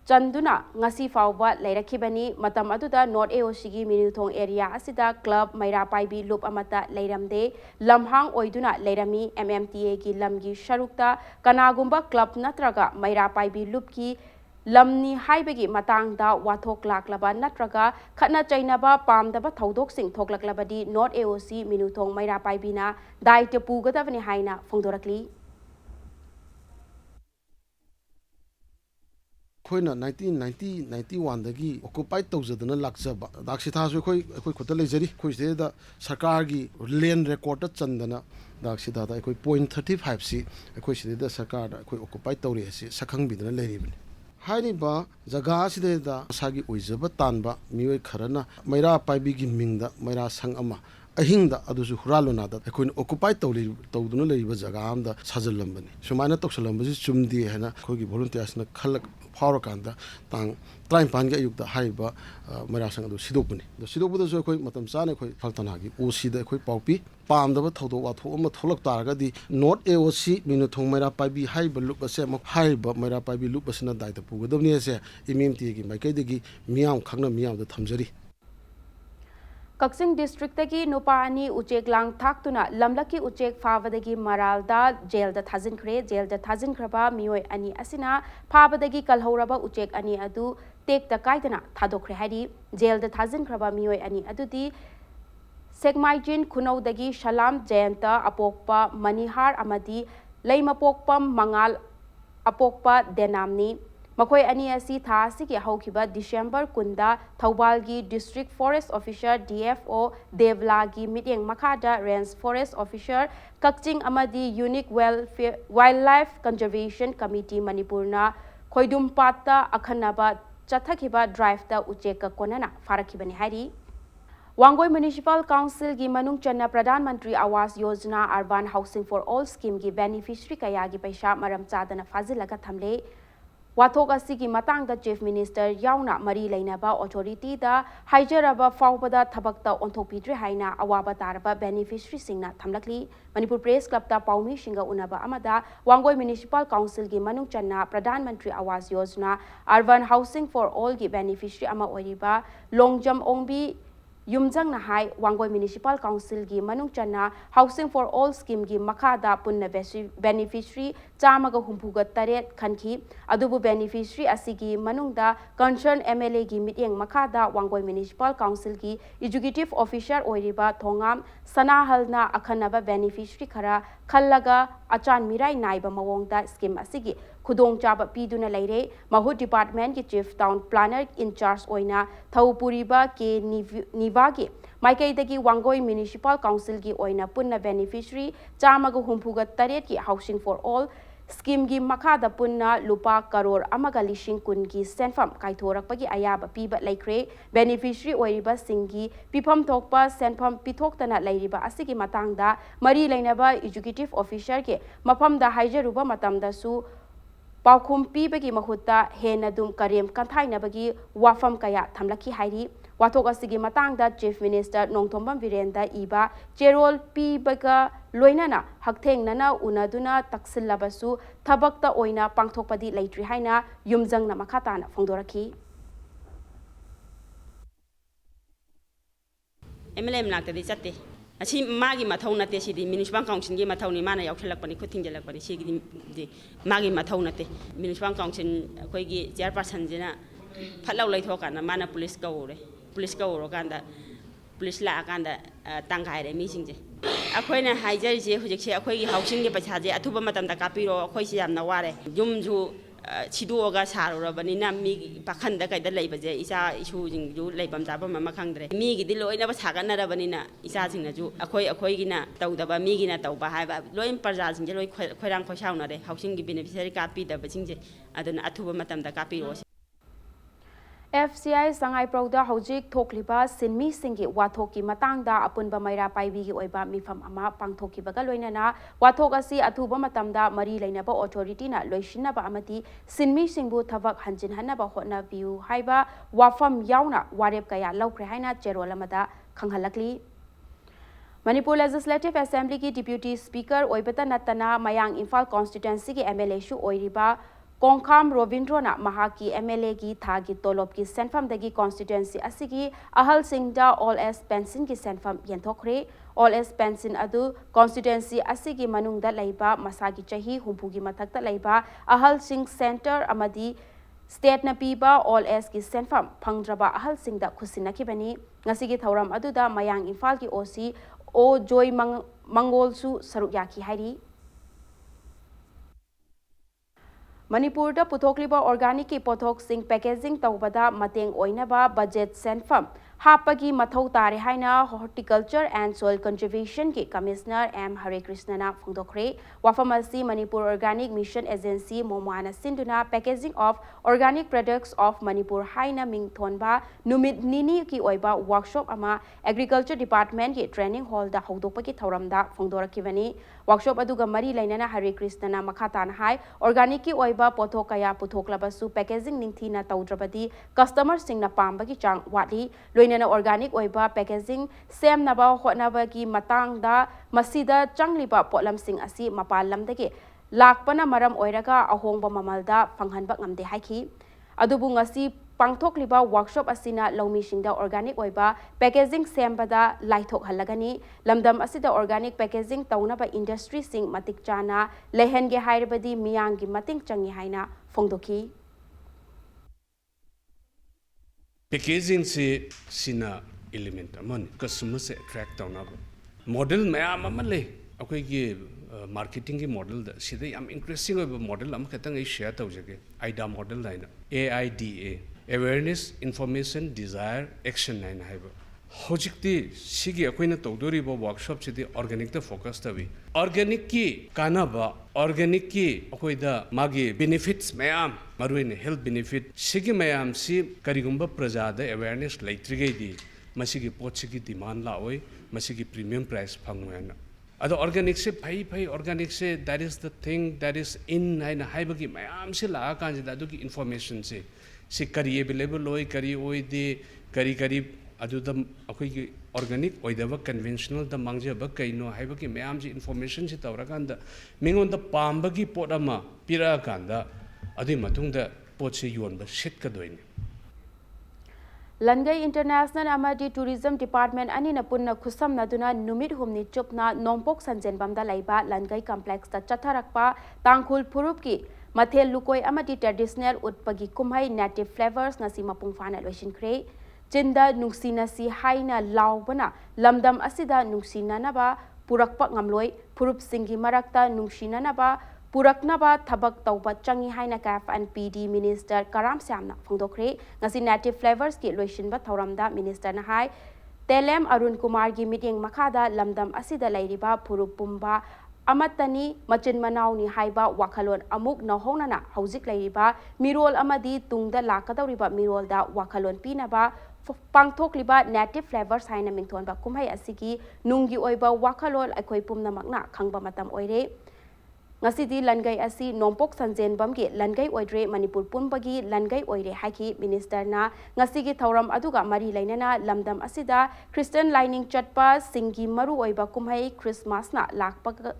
A: Chanduna Ngasi Fauba Leirakibani Matam Aduda North AOC gi Minutong area Asida Club Maira Paibi Loop Amata Leiramde Lamhang Oiduna Leirami MMTA gi Lamgi Sharukta Kanagumba Club Natraga Maira Paibi Loop ki Lamni Haibagi Matangda Wathok Laklaba Natraga Khatna Chainaba Pamdaba Thodok Sing Thoklaklabadi North AOC Minutong Maira Paibina Dai Tepugadavani Haina Phongdorakli
L: Khoina 1991 dagi occupy tawjadana lakjaba daksitha su khoi khota lejari khoi se da sarkar gi land record ta chandana daksitha da khoi 0.35 si khoi se da sarkar da khoi occupy tawri si sakhang bidana leribani हाइरिबा जगह सिदेदा सागी ओइजबा तानबा मियोय खरना मैरा पाइबी गी मिंगदा मैरा संग अमा ꯑꯍꯤꯡꯗ ꯑꯗꯨꯁꯨ ꯍꯨꯔꯥꯜꯂꯣꯅꯥꯗ ꯑꯩꯈꯣꯏꯅ ꯑꯣꯀꯨꯄꯥꯏ ꯇꯧꯗꯨꯅ ꯂꯩꯔꯤꯕ ꯖꯒꯥ ꯑꯃꯗ ꯁꯥꯖꯤꯜꯂꯝꯕꯅꯤ ꯁꯨꯃꯥꯏꯅ ꯇꯧꯁꯜꯂꯝꯕꯁꯤ ꯆꯨꯝꯗꯦ ꯍꯥꯏꯅ ꯑꯩꯈꯣꯏꯒꯤ ꯚꯣꯂꯨꯟꯇꯤꯌꯔꯁꯤꯅ ꯐꯥꯎꯔꯀꯥꯟꯗ ꯇꯥꯡ 35ꯒꯤ ꯑꯌꯨꯛꯇ ꯍꯥꯏꯔꯤꯕ ꯃꯩꯔꯥꯁꯪ ꯑꯗꯨ ꯁꯤꯗꯣꯛꯄꯅꯤ ꯑꯗꯣ ꯁꯤꯗꯣꯛꯄꯗꯁꯨ ꯑꯩꯈꯣꯏ ꯃꯇꯝ ꯆꯥꯅ ꯑꯩꯈꯣꯏ ꯐꯜꯇꯅꯥꯒꯤ OCꯗ ꯑꯩꯈꯣꯏ ꯄꯥꯎ ꯄꯤ ꯄꯥꯝꯗꯕ ꯊꯧꯗꯣꯛ ꯋꯥꯊꯣꯛ ꯑꯃ ꯊꯣꯛꯂꯛ ꯇꯥꯔꯒꯗꯤ ꯅꯣꯔꯠ AOC ꯃꯤꯅꯨꯊꯣꯡ ꯃꯩꯔꯥ ꯄꯥꯏꯕꯤ ꯍꯥꯏꯔꯤꯕ ꯂꯨꯞ ꯑꯁꯦ ꯑꯃꯨꯛ ꯍꯥꯏꯔꯤꯕ ꯃꯩꯔꯥ ꯄꯥꯏꯕꯤ ꯂꯨꯞ ꯑꯁꯤꯅ ꯗꯥꯏꯇ ꯄꯨꯒꯗꯕꯅꯤ ꯑꯁꯦ MMTAꯒꯤ ꯃꯥꯏꯀꯩꯗꯒꯤ ꯃꯤꯌꯥꯝ ꯈꯪꯅ ꯃꯤꯌꯥꯝꯗ ꯊꯝꯖꯔꯤ
A: Kakching districtagi nupa ani uchek lang thakuna lamlaki uchek fabadagi maralda jailda thajinkre jailda thajinkraba mioi ani asina fabadagi kalhoraba uchek ani adu tekta kaidana thadokre hari jailda thajinkraba mioi ani adudi Segmaijin Kunaudagi Shalam Jayanta Apokpa Manihar Amadi Leimapokpam Mangal Apokpa Denamni Makoi ani asi tha asigi haukiba December kunda Thaubalgi District Forest Officer DFO Devlagi mityeng makada Range Forest Officer Kakching Amadi Unique Wildlife Conservation Committee Manipurna Khoidumpata Akhanaba Chathakiba Drive ta Ucheka Konana Farakibani Hari Wangoi Municipal Council gi manung channa Pradhan Mantri Awas Yojana Urban Housing for All scheme gi beneficiary kaya gi paisa maram chadana fazilaga thamle Wathok asigi matangda Chief Minister yauna mari leinaba authority da haijaraba fawbada thabakta onthopidre haina awaba taraba beneficiary singna thamlakli Manipur Press Club ta paumi singa unaba amada Wangoi Municipal Council gi manung channa Pradhan Mantri Awas Yojana Urban Housing for All gi beneficiary ama oriba Longjam Ongbi Yumjang na hai Wangoi Municipal Council gi manung channa Housing for All scheme gi makada punna beneficiary chamaga humpuga taret khanki adubu beneficiary asigi manungda concern MLA gi mityeng makada Wangoi Municipal Council gi executive officer oiriba thongam sanahalna akhanaba beneficiary khara khallaga achan mirai naiba mawongda scheme asigi khudong chaba piduna leire Mahut Department ki Chief Town Planner in charge oina Thaupuriba ke Nivagi Maikaidagi Wangoi Municipal Council gi oina punna beneficiary chamaga humpuga taret ki Housing for All scheme gi makada punna lupa karor amaga lishing kun gi senfam kaithorakpagi ayaba piba laikre beneficiary oiriba singi pifam thokpa senfam pithoktana leiriba asigi matangda mari leinaba executive officer ke mafamda haijaruba matamda su Paukhum pibagi mahutta henadum karem kanthainabagi wafam kaya thamlaki hairi wathok asigi matangda Chief Minister Nongthombam Virenda iba cherol pibaga loinana hakthengnana unaduna taksillabasu thabakta oina pangthokpadi leitri haina yumjangna makhatana phongdoraki
M: MLM naktadi chatte asi magi mathau nate sidi municipal council gi mathau ni mana yaukhelakpani khuthingelakpani sigi di magi mathau nate municipal council khoi gi chairperson jina phatlau laithokana mana police kauro kanda police la kanda tangai re mi singje akhoina haijari je hujik se akhoi gi housing gi paisa je athuba matam da kapiro akhoi si yamna ware jumju Chiduoga Sarabani, me Pakanda Laibaje, Isa issue in you, Labam Jabam Makandre. Me, the Loina was Hagana Rabanina, Isa in a Jew, a Koigina, Taudaba, Migina, Tauba, Loin Pazaz, and Jeloi Queran Koshauna, housing beneficiary capi, the Basinje, and then Atuba Matam da Capi.
A: FCI Sangai Proda Hojik Tokliba Sinmi Singi Watoki Matangda Apunba Maira Paibi Oiba Mifam Ama Pangtoki Bagaloinana Watogasi Atuba Matamda Mari Lainaba Authority na Loishinaba Amati Sinmi Singbu Tavak Hanjin Hanaba Hotna View Haiba Wafam Yauna Warep Kaya Lauprehaina Jerolamada Kanghalakli Manipur Legislative Assembly ki Deputy Speaker Oibata Natana Mayang Imphal Constituency ki MLA Shu Oiriba Kongkham Rovindrona Mahaki MLA ki Thagi Tolop ki Senfam dagi constituency asigi Ahal Singda All S Pension ki Senfam Yenthokre All S Pension adu constituency asigi manungda laiba masagi chahi humpugi mathakta laiba Ahal Singh Center amadi State na piba All S ki Senfam Phangdraba Ahal Singda khusinakibani ngasigi thauram aduda Mayang Imphal ki OC O Joy Mangolsu Sarukyaki Hairi Manipur da puthokliba organic ki pothok sing packaging tawbada mateng oinaba budget senfam hapagi mathau tare haina Horticulture and Soil Conservation ki Commissioner M Hare Krishnana phongdokre wafamasi Manipur Organic Mission Agency momwana sinduna packaging of organic products of Manipur haina mingthonba numit nini ki oiba workshop ama Agriculture Department ki training hall da hawdokpaki thauramda phongdorakibani workshop aduga mari lainana Hare Krishnana makhatan hai organic ki oiba pothok kaya puthoklabasu packaging ningthina tawdrabadi customer singna pambagi chang wali loinana organic oiba packaging sem naba hotnaba ki matangda masida changliba potlam sing asi mapal lamdagi lakpana maram oiraga ahongba mamalda phanghanba ngamde haiki adubu ngasi pangthokliba workshop asina lomi singda organic oiba packaging sembada laithok halagani lamdam asida organic packaging taunaba industry sing matik chana lehenge hairabadi miyangi mating changi haina phongdoki
N: Packaging se sina element amon customer se attract tauna model mayam amale akoi gi marketing gi model da sida yam interesting oiba model am khatang ai share tawjage AIDA model laina AIDA awareness information desire action laina haiba hojikti sigi akoina tawdoriba workshop sidi organic da focus tawi organic ki kanaba organic ki akoida magi benefits mayam maruine health benefit sigi mayam si karigumba prajada awareness laitrigei di masigi pochigi demand la oi masigi premium price phangwena ado organic se phai organic se that is the thing that is in haina haibagi mayam se la kan da du ki information se kari available oi kari oi de kari aduda akoi gi organic oidaba conventional da mangjaba kaino haibagi mayam ji information se tawrakanda mingon da pambagi pot ama pira kanda adi matungda pot se yonba sit ka doine
A: Langai International Amadi Tourism Department anina punna khusam naduna numit humni chupna nompok sanjen bamda laiba Langai complex ta chatharakpa tangkhul phurup ki mathel lukoi amadi traditional utpagi kumhai native flavors ngasi mapung fana loisin khre chinda nungsina si haina laubana lamdam asida nungsina naba purakpa ngamloi phurup singi marakta nungsina naba puraknaba thabak tauba changi haina kaf and PD Minister Karam Samna phongdokre ngasi native flavors ki loisinba thoramda minister na hai Telem Arun Kumar gi meeting makhada lamdam asida lairiba phurup pumba amatani machin manau ni haiba wakhalon amuk nahonana hauzik lairiba mirol amadi tungda lakadawriba mirol da wakhalon pinaba pangthokliba native flavors haina mingthonba kumhai asigi nungi oiba wakhalol aikoi pumna makna khangba matam oire ngasidi langai asi nompok sanjen bamgi langai oidre Manipur pumbagi langai oire haiki minister na ngasigi thauram aduga mari lainana lamdam asida Christian lining chatpa singi maru oiba kumhai Christmas na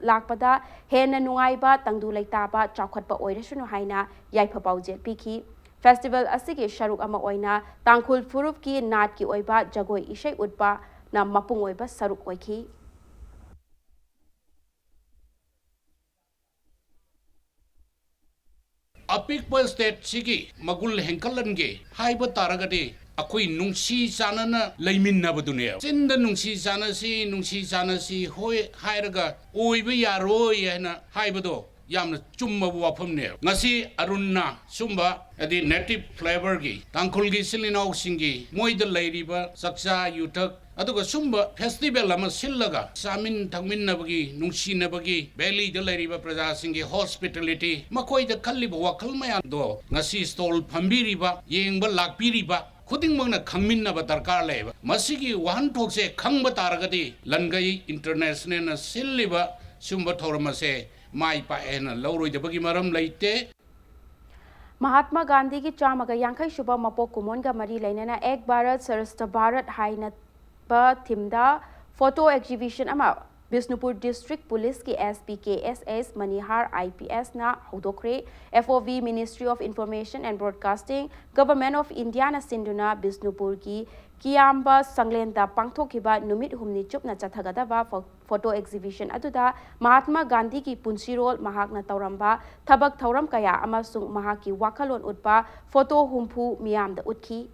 A: lakpada hena nungaiba tangdu laitaba chawkhatpa oire sunu haina yaipa paujel piki festival asigi sharuk ama oina tangkhul phurup ki nat ki oiba jagoi ishai utpa na mapung oiba saruk oiki
O: apikpa state sigi magul henkalange haiba taragade akoi nungsi chanana leiminnabaduне chinda nungsi chanasi hoi hairaga oiba yaroi hena haibado yamna chumma wafamne ngasi arunna sumba adi native flavor gi tangkhul gi silinau singi moida leiriba saksa yuthak aduga sumba festival ama sillaga samin thangminnabagi nungsinabagi valley da leiriba praja singi hospitality makoi da khalliba wakhal maya do ngasi stall phambiriba yengba lakpiriba khudingmangna khangminnaba darkar leba masigi wahan thokse khangba taragadi langai international na silliba sumba thoramase mai pa ena lauroi da bagi maram laite
A: Mahatma Gandhi ki chamaga yankai shubha mapok kumonga mari lainana ek Bharat Sarashta Bharat haina ba thimda photo exhibition ama Bisnupur District Police ki SPKSS Manihar IPS na hudokre FOV Ministry of Information and Broadcasting Government of India na sinduna Bisnupur ki Kiamba Sanglenda pangthokiba numit humni chupna chathagadaba photo exhibition aduda Mahatma Gandhi ki punsirol mahakna tauramba thabak thauram kaya amasung mahaki wakhalon utpa photo humpu miyamda utki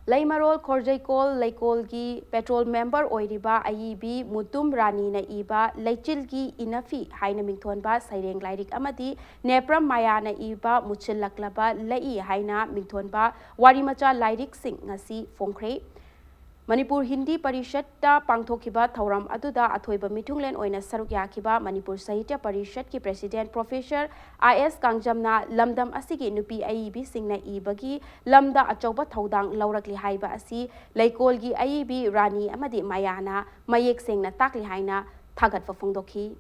A: Leimarol Khorjaikol Leikolgi Petrol Member Oiriba Aibi Mutum Rani na iba Leichilgi Inafi Haina Mingthonba Saireng Lairik Amadi Nepram Maya na iba Muchillaklaba Lai Haina Mingthonba Warimacha Lairik Sing ngasi Fongkre Manipur Hindi Parishad ta pangthokiba thauram aduda athoiba mithunglen oina saruk yakiba Manipur Sahitya Parishad ki President Professor IS Kangjamna lamdam asigi nupi aibi singna ibagi lamda achauba thaudang laurakli haiba asi leikolgi aibi Rani amadi Mayana mayek sengna takli haina thagatwa phongdokhi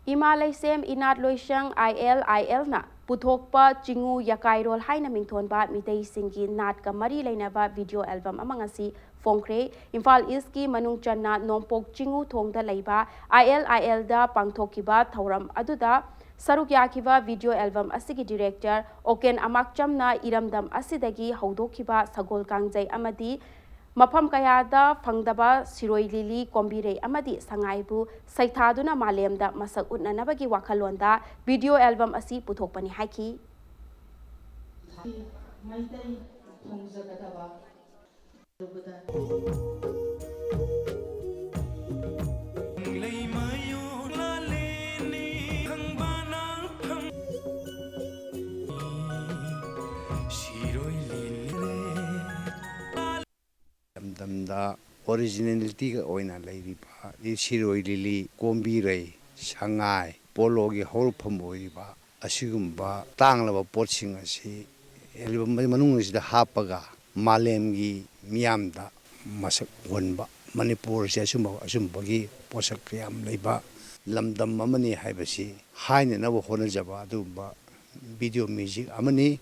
A: Imalay Sem Inat Loisang IL na Puthokpa Chingu Yakairol Haina Mingthonba Mitei Singgi Nat ka mari lainaba video album amangasi Fongkre Imphal East ki Manung Channa Nompok Chingu Thongda Leiba IL da Pangthokiba Thauram aduda Saruk yakiba video album asigi director Oken Amakchamna Iramdam asidagi Haudokiba Sagol Kangjai amadi Mapam kayada fangdaba siroi lili kombire amadi sangaibu saithaduna malemda masak utnanabagi wakhalonda video album asi puthokpani haiki
J: damda originality ga oina leiriba siroi lili kombirei sangai pologi horpham oiba asigumba tanglaba potsing asi album manung sida hapaga malemgi miyamda masak wonba manipur se asumba posak yam leiba lamdam amani haibasi haina na hona jaba adumba video music amani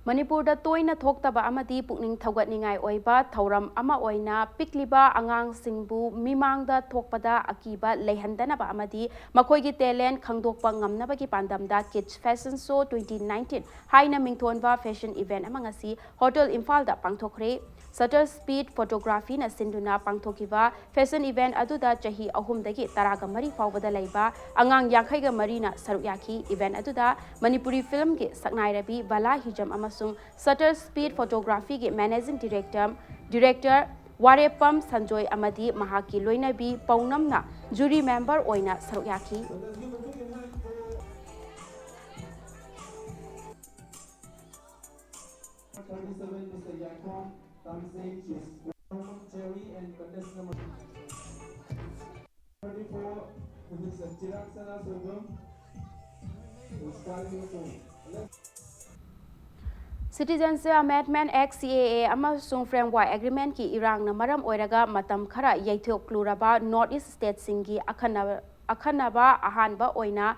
A: Manipur da toina thoktaba amadi pukning thaugatningai oiba thauram ama oina pikliba angang singbu mimangda thokpada akiba leihandanaba amadi makoigi talent khangdokpa ngamnabagi pandamda Kids Fashion Show 2019 haina mingthonba fashion event amangasi Hotel Imphal da pangthokre Shutter speed photography na sinduna pangthokiba fashion event aduda chahi ahumdagi taraga mari fawbada leiba angang yakhaiga marina saruk yaki event aduda Manipuri film ge saknai rabi bala hijam amasung Shutter speed photography ge managing director Warepam Sanjoy amadi mahaki loinabi paunamna jury member oina saruk yaki Citizenship Amendment Act CAA amasung framework agreement ki irang na maram oiraga matam khara yaithok kluraba North East state singi akhanaba ahanba oina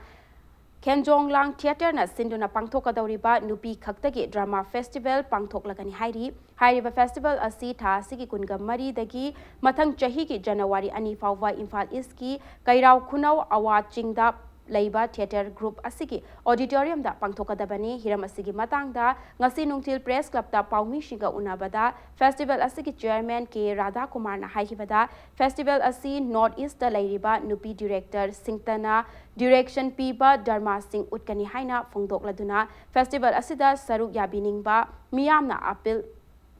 A: Kenjonglang Theatre na sinduna pangthokadawriba nupi khaktagi drama festival pangthoklagani hairiba festival asi tha asigi kunga mari dagi mathang chahi ki January ani fawwa Imphal East ki Kairau Khunau Award Chingda Leiba Theatre Group asigi auditorium da pangthokadabani hiram asigi matangda ngasi nungtil press club da paumi shinga unabada festival asigi chairman K Radha Kumar na haikibada festival asi North East da leiriba nupi director Singtana direction piba Dharma Singh utkani haina phongdokladuna festival asida saruk yabiningba miyamna appeal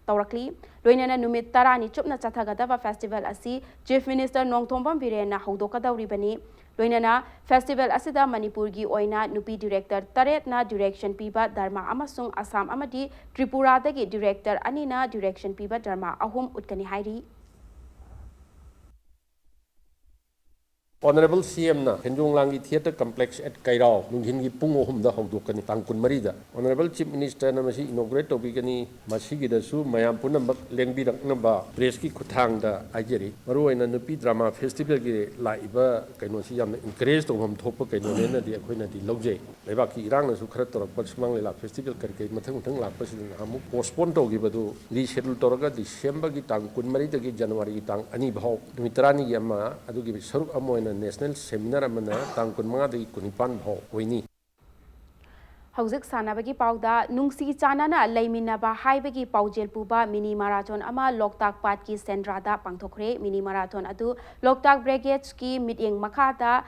A: Taurakli loinana numit tarani chupna chathagadaba festival asi Chief Minister Nongthombam Birena haudokadawribani loinana festival asida Manipur gi oina nupi director taret na direction piba Dharma amasung Assam amadi Tripura dagi director anina direction piba Dharma ahum utkani hairi
P: Honorable CM na Kenjonglangi Theatre Complex at Kairao nunghin gi pungo hum da hawdokani tangkun marida Honorable Chief Minister na masi inaugurate tobigani masigi da su mayam punambak lengbirak na ba press ki khuthang da ajeri maruaina nupi drama festival gi laiba kaino si yamna encourage to hom thopa kaino ne na di akhoina di logje laiba ki irang na su khara torak pa sumang lela festival kar kai mathang lak pa sin amu postpone to gi badu reschedule toraga December gi tangkun marida gi January gi tang ani bhaw dumitrani gi amma adu gi saruk amoina National Seminar amana tangkun manga dagi kunipan bhaw oini
A: Hauzik sanabagi pauda nungsi chanana leiminaba haibagi paujel puba mini marathon ama Loktak Pat ki Sendrada pangthokre mini marathon adu Loktak Brigade ki mityeng makhada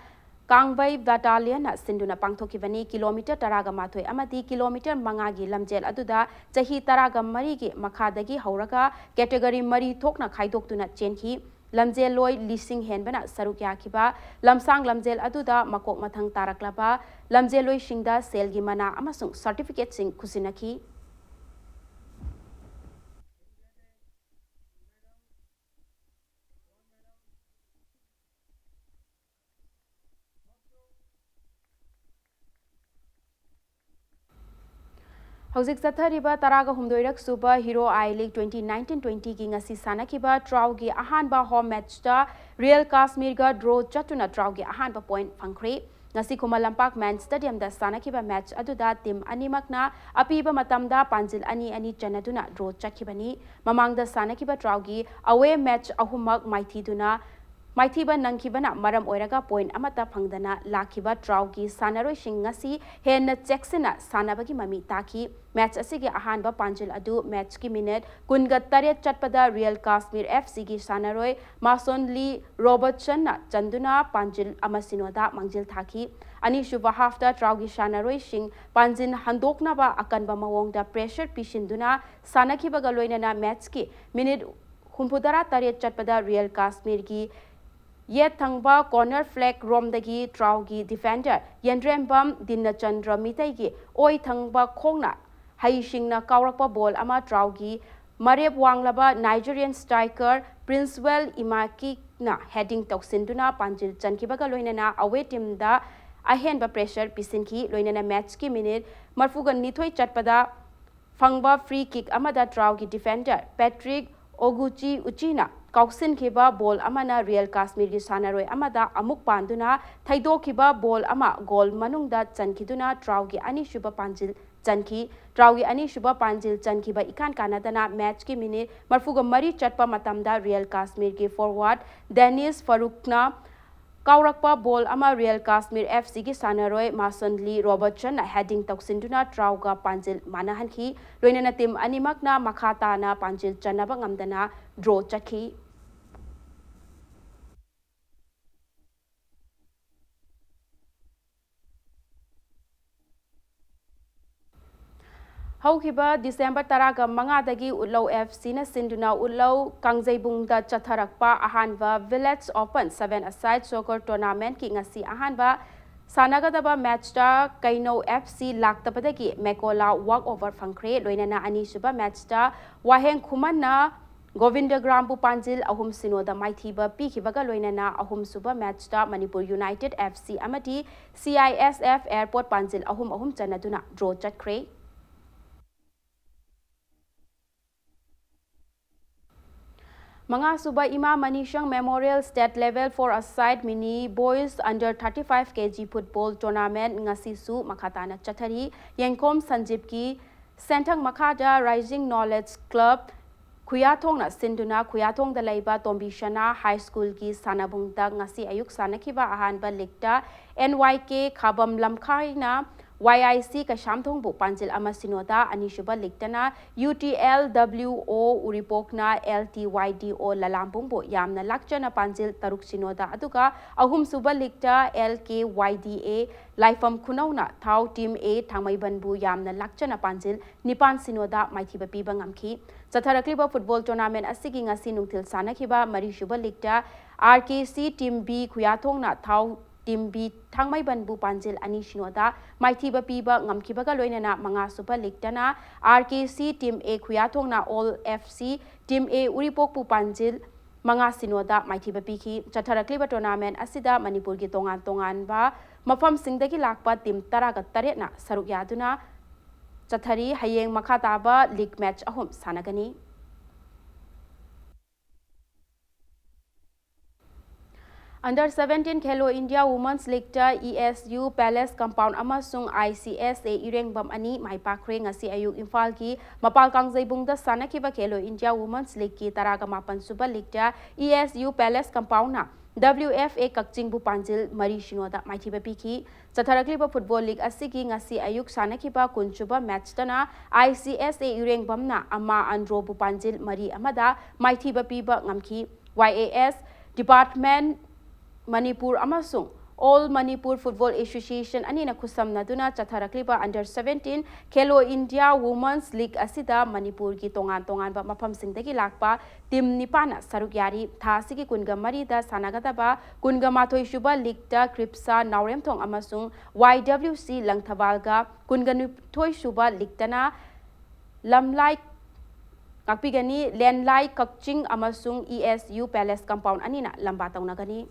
A: Kangbai Battalion Sinduna Pangthokibani kilometer taraga mathoi amadi kilometer mangagi lamjel aduda chahi taraga marigi makhadagi hauraga category mari thokna khaidoktuna chenki lamjel loi lising henbana saruk yakiba lamsang lamjel aduda makok mathang taraklaba lamjel loi singda selgi mana amasung certificate sing kusinaki Hauzik Sathariba Taraga Humdoirak Super Hero I League 2019-20 gi ngasi sanakiba Traugi ahanba home match ta Real Kashmir ga draw chatuna Traugi ahanba point phangkhre ngasi Kumalampak Man Stadium da sanakiba match aduda team animakna apiba matamda panjil ani chanaduna draw chakhibani mamangda sanakiba Traugi away match ahumak maithiduna Maithiba Nankibana Maram Oiraga point Amata Pangdana Lakiba Traugi Sanaroi Shingasi Hen Jacksona Sanabagi Mami Taki match Asigi Ahanba Panjil Adu match ki minute Kunga Tariat Chatpada Real Kashmir FC gi Sanaroi Mason Lee Robertson Chanduna Panjil Amasinoda Mangjil Thaki Ani Shuba Hafta Traugi Sanaroi Shing Panjin Handoknaba Akanba Mawongda pressure Pishinduna Sanakiba Galoinana match ki minute Humpudara Tariat Chatpada Real Kashmir gi Yet Thangba corner flag Romdagi Traugi defender Yandrembam Dinachandra Mitagi Oi Thangba Kongna Haishingna Kaurakpa ball ama Traugi Mareb Wanglaba Nigerian striker Princewell Imaki na heading Toksinduna Panjil Chankibaga Loinana away team da Ahenba pressure Pisinki Loinana match ki minute Marfugan Nithoi Chatpada Fangba free kick amada Traugi defender Patrick Oguchi Uchina Kauksin Kiba ball amana Real Kashmir gi Sanaroi amada amuk panduna Thaido Kiba ball ama goal manungda chankiduna Traugi ani shuba panjil chanki Traugi ani shuba panjil chankiba ikan kanadana match ki minute marfuga mari chatpa matamda Real Kashmir gi forward Dennis Farukna Kaurakpa ball ama Real Kashmir FC gi Sanaroi Mason Lee Robertson heading Toksinduna Trauga panjil manahanki loinana team animakna makhata na panjil chanaba ngamdana draw chakhi Haukiba December Taraga Mangadagi Ullow FC na Sinduna Ullow Kangzaibungda Chatharakpa Ahanba Village Open 7-a-side soccer tournament ki ngasi Ahanba Sanagadaba match ta Kaino FC Laktabadagi Mekola walkover Fangkre Loinana Anisuba match ta Waheng Kumanna Govinda Grambu Panjil Ahum Sinoda Maithiba Pikibaga Loinana Ahum Suba match ta Manipur United FC Amati CISF Airport Panjil Ahum Chanaduna draw chatkre Manga Suba Ima Manishang Memorial State Level 4-a-side Mini Boys Under 35 kg Football Tournament Ngasisu Makatana Chathari Yengkom Sanjipki Sentang Makada Rising Knowledge Club Kuyatongna Sinduna Kuyatong Dalaiba Tombishana High School ki Sanabungda Ngasi Ayuk Sanakiba Ahanba Likta NYK Khabam Lamkhaina YIC Kashamthongbu Panjil Amasinoda Anishuba Liktana UTLWO Uripokna LTYDO Lalampungbu Yamna Lakchana Panjil Taruk Sinoda Aduga Ahum Suba Likta LKYDA Laifam Kunauna Thau Team A Thangmaibanbu Yamna Lakchana Panjil Nipan Sinoda Maithiba Piba Ngamki Chatharakliba Football Tournament Asigi Ngasi Nungthil Sanakiba Marishuba Likta RKC Team B Khuyathongna Thau Team B Thangmaibanbu Panjil Anishinoda Maithiba Piba Ngamkibaga Loinana Manga Super Liktana RKC Team A Khuyathongna All FC Team A Uripokpu Panjil Manga Sinoda Maithiba Piki Chatharakliba Tournament Asida Manipur gi tongan ba Mafam Singdagi Lakpa Team Taraga Taretna Saruk Yaduna Chathari Hayeng Makhataba League Match Ahum Sanagani Under 17 Khelo India Women's League ta ESU Palace Compound amasung ICSA Irengbam ani maipakre ngasi ayuk Imphal ki Mapal Kangzaibungda sanakiba Khelo India Women's League ki taraga mapan suba league ta ESU Palace Compound na WFA Kakchingbu Panjil Mari Shinoda Maithiba Piki Chatharakliba Football League asigi ngasi ayuk sanakiba kunchuba match tana ICSA Irengbam na ama Androbu Panjil Mari amada Maithiba Piba ngamki YAS Department Manipur amasung All Manipur Football Association anina khusamnaduna chatharakliba under 17 Khelo India Women's League asida Manipur gi tongan ba mafamsingdagi lakpa team nipana saruk yari thasigi kunga marida sanagadaba kunga mathoi shuba league ta Kripsa Nauremthong amasung YWC Langthabalga kunga nuthoi shuba league tana lamlai Kakpigani Lenlai Kakching amasung ESU Palace Compound anina lamba taunagani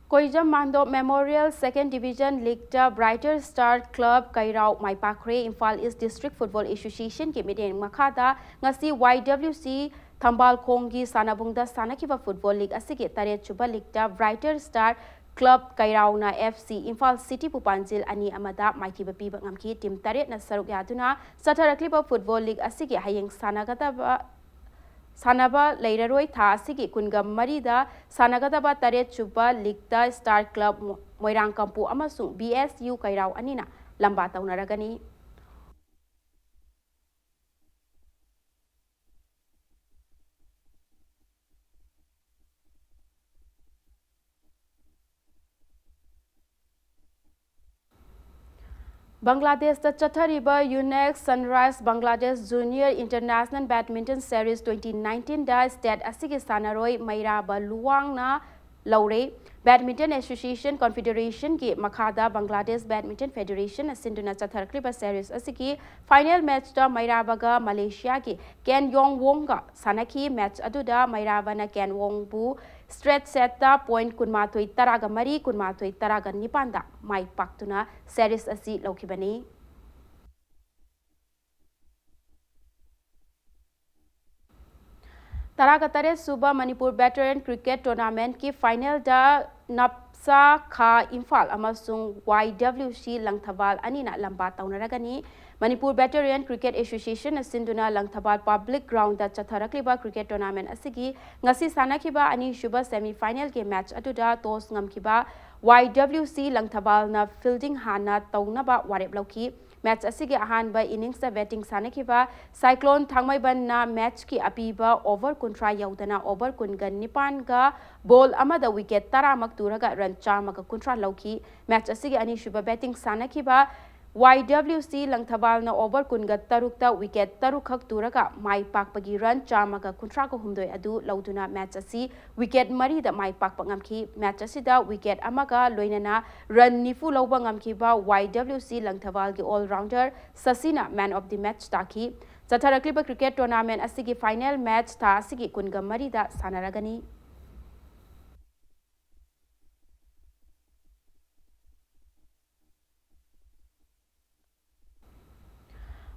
A: Koijam Mando Memorial Second Division League ta Brighter Star Club Kairau Maipakre Imphal East District Football Association ki mideng makhada ngasi YWC Thambal Khonggi Sanabungda Sanakiba Football League asigi Taret Chuba League ta Brighter Star Club Kairau na FC Imphal City Pupanjil ani amada maikiba piba ngamki team Taret na saruk yaduna Satarakliba Football League asigi hayeng sanagata Sanaba Lairoi Tha Sigi Kunga Marida Sanagadaba Taret Chuba Ligta Star Club Moirang Kampu Amasung BSU Kairau Anina Lamba Taunaragani Bangladesh the Chathariba UNEX Sunrise Bangladesh Junior International Badminton Series 2019 da State Asigi Sanaroi Mairaba Luang na Laure Badminton Association Confederation ki Makhada Bangladesh Badminton Federation asinduna Chatharkliba Series asigi final match da Mairabaga Malaysia ki Ken Yong Wong ga sanaki match aduda Mairaba na Ken Wong bu straight set da point kunmatoi taraga mari kunmatoi taraga nipanda mai paktuna series asi laukibani Taraga Tare Suba Manipur Veteran Cricket Tournament ki final da Napsa Kha Imphal amasung YWC Langthabal anina lamba taunaragani Manipur Veteran Cricket Association asinduna Langthabal Public Ground da Chatharakliba Cricket Tournament asigi ngasi sanakiba ani shuba semi final ke match aduda toss ngamkiba YWC Langthabal na fielding hana taunaba warep lauki match asigi ahanba innings da batting sanakiba Cyclone Thangmaiban na match ki apiba over kontra yaudana over kungan nipan ga ball amada wicket taramak turaga run chamaga kontra lauki match asigi ani shuba batting sanakiba YWC Langthabal na over kunga tarukta wicket tarukhak turaga mai pakpagi run chamaga kontra ko humdoi adu lauduna match asi wicket mari da mai pakpa ngamki match asida wicket amaga loinana run nifu lauba ngamki ba YWC Langthabal gi all rounder Sasina man of the match taki Chatharakliba cricket tournament asigi final match ta asigi kunga mari da sanaragani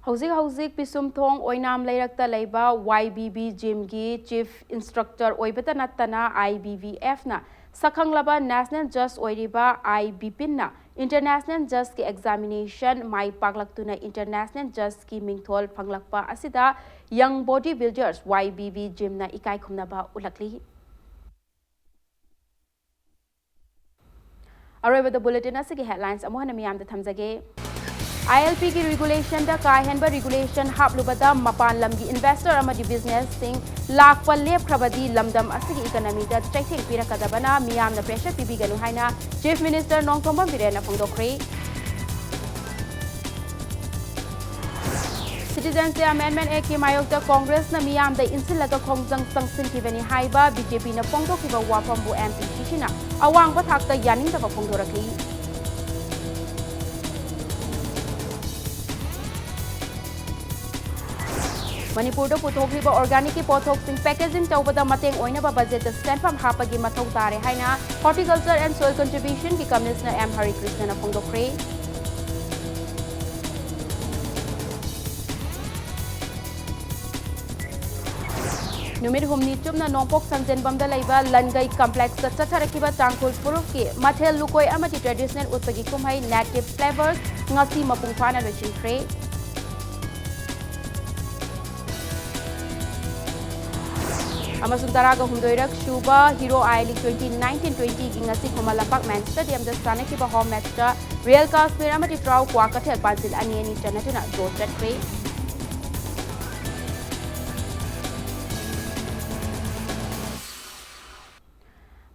A: Hauzik Pisum Thong Oinam Leirakta Leiba YBB Gym gi Chief Instructor Oibata Natana IBVF na Sakhanglaba National Just Oiriba IBPIN na International Just ki examination mai paglaktuna International Just ki mingthol phanglakpa asida Young Bodybuilders YBB Gym na ikai khumnaba ulakli Aroba the bulletin asigi headlines amohana miyam da thamjage ILP की regulation दा काहेनबा regulation हापलुबदा मपान लमगी investor अमदी business सिंग लाख पर लेपख्रबदी लमदम असगी इकोनॉमी दा चैथिंग पिरकदबना मियामना प्रेशर पिबिगनु हाइना चीफ मिनिस्टर नोंगथोंबम बिरेना फोंदोखरे Citizens Amendment Act की मायोगदा कांग्रेस ना मियाम दा इंसिलगा खोंजंग संगसिन किबनी हाइबा बीजेपी ना फोंदोखिबा वाफमबु MP शिशिना अवांगबा थाकता यानिंगदा फोंदोरखली Manipur puthokriba organic ki pothoksing packaging tawbada mateng oinaba budget da senfam hapagi mathau tare haina horticulture and soil contribution ki commissioner M Hari Krishna na phongdokre numit humni chumna nongpok sanjenbam da leiba langai complex da chatharakiba tangkhul puruk ki mathel lukoi amati traditional utpagi kumhai native flavors ngasi mapung phana lochingkre Amasung taraga humdoirak Shuba Hero I League 2019-20 gi ngasi Khumalapak Man Stadium da sanakiba home match da Real Kashmir amati Trau Kwakathel Panjil ani chanatuna draw chatre